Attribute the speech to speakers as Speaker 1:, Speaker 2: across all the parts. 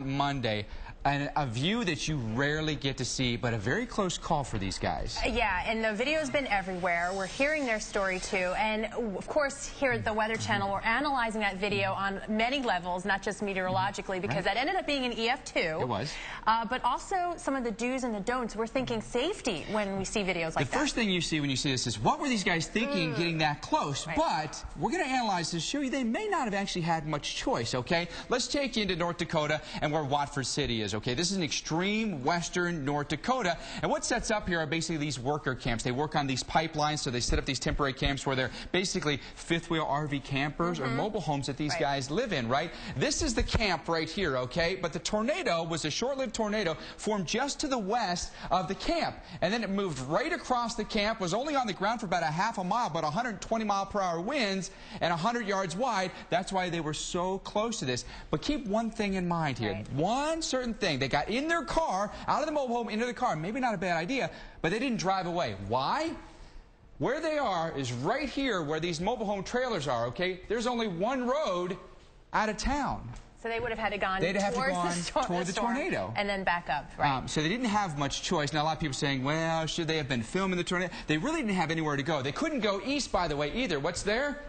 Speaker 1: Monday, and a view that you rarely get to see, but a very close call for these guys.
Speaker 2: Yeah, and the video's been everywhere. We're hearing their story too, and of course here at the Weather Channel we're analyzing that video on many levels, not just meteorologically, because that ended up being an EF2.
Speaker 1: It was.
Speaker 2: But also some of the do's and the don'ts. We're thinking safety when we see videos like that.
Speaker 1: The first thing you see when you see this is, what were these guys thinking getting that close?
Speaker 2: Right.
Speaker 1: But we're going to analyze this, show you they may not have actually had much choice, okay? Let's take you into North Dakota and where Watford City is, okay? This is an extreme western North Dakota, and what sets up here are basically these worker camps. They work on these pipelines, so they set up these temporary camps where they're basically fifth-wheel RV campers or mobile homes that these guys live in, right? This is the camp right here, okay? But the tornado was a short-lived tornado formed just to the west of the camp, and then it moved right across the camp, was only on the ground for about a half a mile, but 120-mile-per-hour winds and 100 yards wide. That's why they were so close to this. But keep one thing in mind here.
Speaker 2: Right.
Speaker 1: One certain thing. They got in their car, out of the mobile home, into the car. Maybe not a bad idea, but they didn't drive away. Why? Where they are is right here where these mobile home trailers are, okay? There's only one road out of town.
Speaker 2: So they would have had to gone
Speaker 1: toward the tornado.
Speaker 2: And then back up, right?
Speaker 1: So they didn't have much choice. Now, a lot of people saying, well, should they have been filming the tornado? They really didn't have anywhere to go. They couldn't go east, by the way, either. What's there?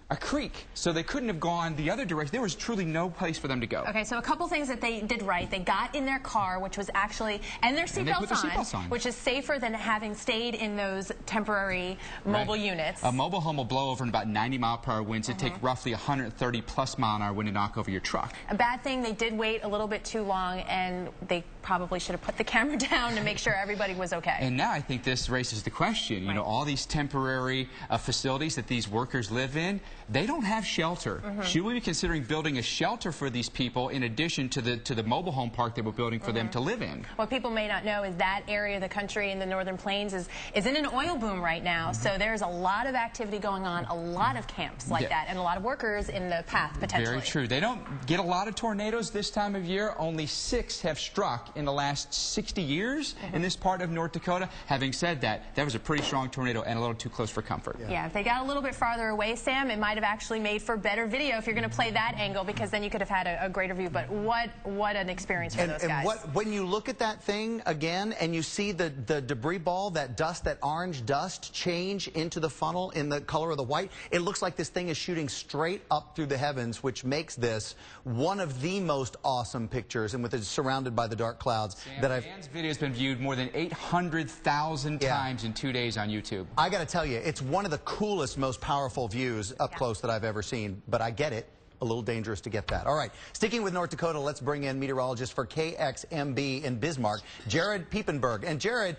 Speaker 1: A creek. So they couldn't have gone the other direction. There was truly no place for them to go.
Speaker 2: Okay, so a couple things that they did right. They got in their car, which was actually, and their seatbelts on, which is safer than having stayed in those temporary mobile units.
Speaker 1: A mobile home will blow over in about 90-mile-per-hour winds. It take roughly 130-plus mile-an-hour wind to knock over your truck.
Speaker 2: A bad thing, they did wait a little bit too long, and they probably should have put the camera down to make sure everybody was okay.
Speaker 1: And now I think this raises the question, you know, all these temporary facilities that these workers live in, they don't have shelter. Should we be considering building a shelter for these people in addition to the mobile home park that we're building for them to live in?
Speaker 2: What people may not know is that area of the country in the northern plains is in an oil boom right now. So there's a lot of activity going on, a lot of camps like that, and a lot of workers in the path potentially.
Speaker 1: Very true. They don't get a lot of tornadoes this time of year. Only 6 have struck in the last 60 years in this part of North Dakota. Having said that, that was a pretty strong tornado and a little too close for comfort.
Speaker 2: Yeah, if they got a little bit farther away, Sam, it might have actually made for better video if you're going to play that angle, because then you could have had a greater view. But what an experience for those guys.
Speaker 3: When you look at that thing again and you see the debris ball, that dust, that orange dust change into the funnel in the color of the white, it looks like this thing is shooting straight up through the heavens, which makes this one of the most awesome pictures, and with it surrounded by the dark clouds.
Speaker 1: Sam, Dan's video has been viewed more than 800,000 times in 2 days on YouTube.
Speaker 3: I got to tell you, it's one of the coolest, most powerful views up close that I've ever seen, but I get it. A little dangerous to get that. All right, sticking with North Dakota, let's bring in meteorologist for KXMB in Bismarck, Jared Piepenberg. And Jared,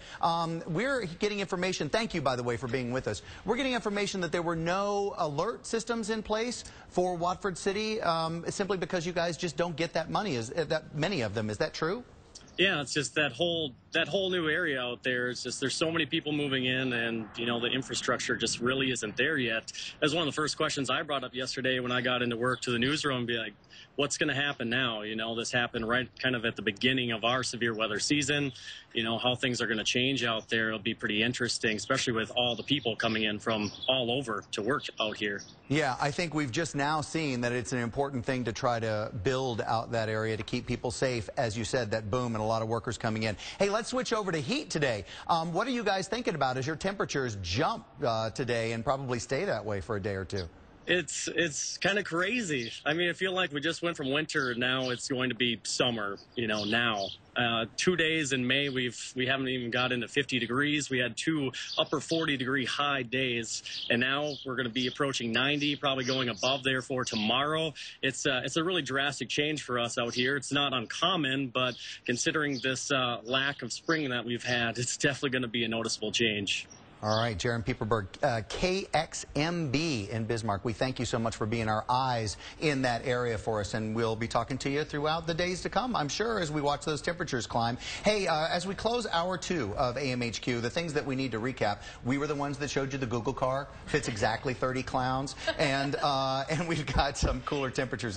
Speaker 3: we're getting information, thank you, by the way, for being with us. We're getting information that there were no alert systems in place for Watford City, simply because you guys just don't get that many of them. Is that true?
Speaker 4: Yeah, it's just that whole new area out there. It's just there's so many people moving in, and you know the infrastructure just really isn't there yet. That's one of the first questions I brought up yesterday when I got into work to the newsroom. And be like, what's going to happen now? You know, this happened right kind of at the beginning of our severe weather season. You know how things are going to change out there. It'll be pretty interesting, especially with all the people coming in from all over to work out here.
Speaker 3: Yeah, I think we've just now seen that it's an important thing to try to build out that area to keep people safe. As you said, that boom and a lot of workers coming in. Hey, let's switch over to heat today. What are you guys thinking about as your temperatures jump today and probably stay that way for a day or two?
Speaker 4: It's kind of crazy. I mean, I feel like we just went from winter, now it's going to be summer, you know, now. 2 days in May, we haven't even got into 50 degrees. We had 2 upper 40-degree high days, and now we're going to be approaching 90, probably going above there for tomorrow. It's a really drastic change for us out here. It's not uncommon, but considering this lack of spring that we've had, it's definitely going to be a noticeable change.
Speaker 3: All right, Jared Piepenberg, KXMB in Bismarck. We thank you so much for being our eyes in that area for us, and we'll be talking to you throughout the days to come, I'm sure, as we watch those temperatures climb. Hey, as we close hour 2 of AMHQ, the things that we need to recap, we were the ones that showed you the Google car, fits exactly 30 clowns, and we've got some cooler temperatures.